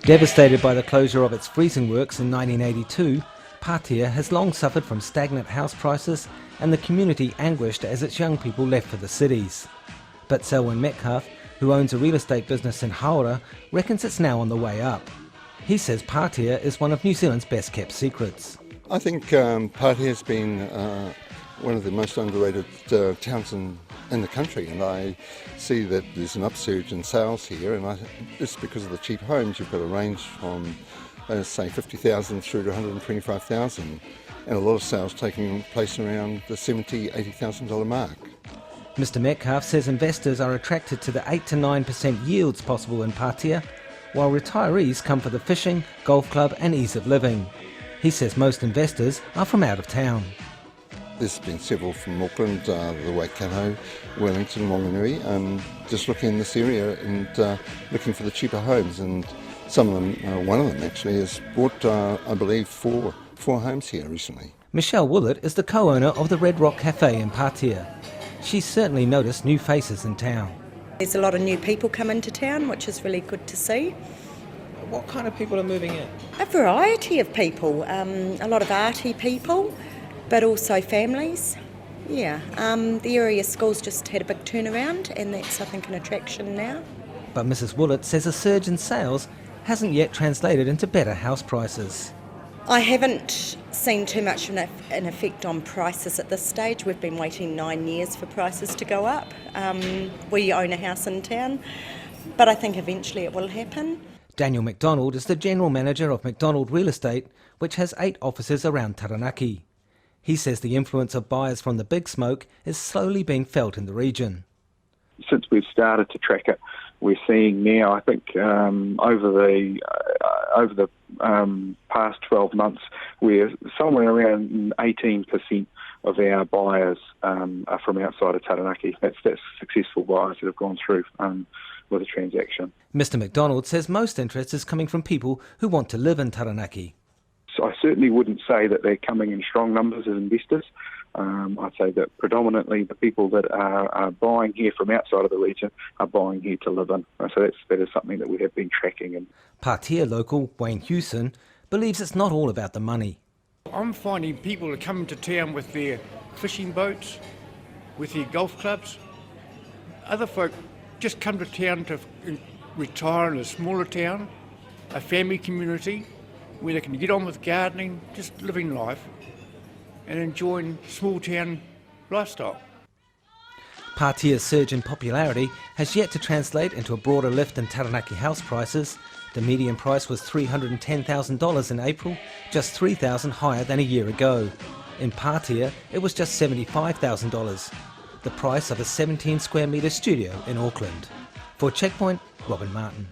Devastated by the closure of its freezing works in 1982, Patea has long suffered from stagnant house prices and the community anguished as its young people left for the cities. But Selwyn Metcalf, who owns a real estate business in Hawera, reckons it's now on the way up. He says Patea is one of New Zealand's best kept secrets. I think Patea has been one of the most underrated towns in the country, and I see that there's an upsurge in sales here, and it's because of the cheap homes. You've got a range from say 50,000 through to 125,000, and a lot of sales taking place around the $70,000–$80,000 mark. Mr Metcalf says investors are attracted to the 8 to 9% yields possible in Patea, while retirees come for the fishing, golf club and ease of living. He says most investors are from out of town. There's been several from Auckland, the Waikato, Wellington, Wanganui, just looking in this area and looking for the cheaper homes. And some of them, one of them actually, has bought, I believe, four homes here recently. Michelle Willett is the co-owner of the Red Rock Cafe in Patea. She's certainly noticed new faces in town. There's a lot of new people come into town, which is really good to see. What kind of people are moving in? A variety of people, a lot of arty people, but also families. Yeah, the area schools just had a big turnaround, and that's, I think, an attraction now. But Mrs Willett says a surge in sales hasn't yet translated into better house prices. I haven't seen too much of an effect on prices at this stage. We've been waiting 9 years for prices to go up. We own a house in town, but I think eventually it will happen. Daniel McDonald is the General Manager of McDonald Real Estate, which has 8 offices around Taranaki. He says the influence of buyers from the big smoke is slowly being felt in the region. Since we've started to track it, we're seeing now, I think, over the past 12 months, we're somewhere around 18% of our buyers are from outside of Taranaki. That's successful buyers that have gone through with a transaction. Mr McDonald says most interest is coming from people who want to live in Taranaki. So I certainly wouldn't say that they're coming in strong numbers as investors. I'd say that predominantly the people that are buying here from outside of the region are buying here to live in. So that is something that we have been tracking. And Patea local Wayne Hewson believes it's not all about the money. I'm finding people are coming to town with their fishing boats, with their golf clubs. Other folk just come to town to retire in a smaller town, a family community, where they can get on with gardening, just living life and enjoying small town lifestyle. Patea's surge in popularity has yet to translate into a broader lift in Taranaki house prices. The median price was $310,000 in April, just $3,000 higher than a year ago. In Patea, it was just $75,000, the price of a 17 square metre studio in Auckland. For Checkpoint, Robin Martin.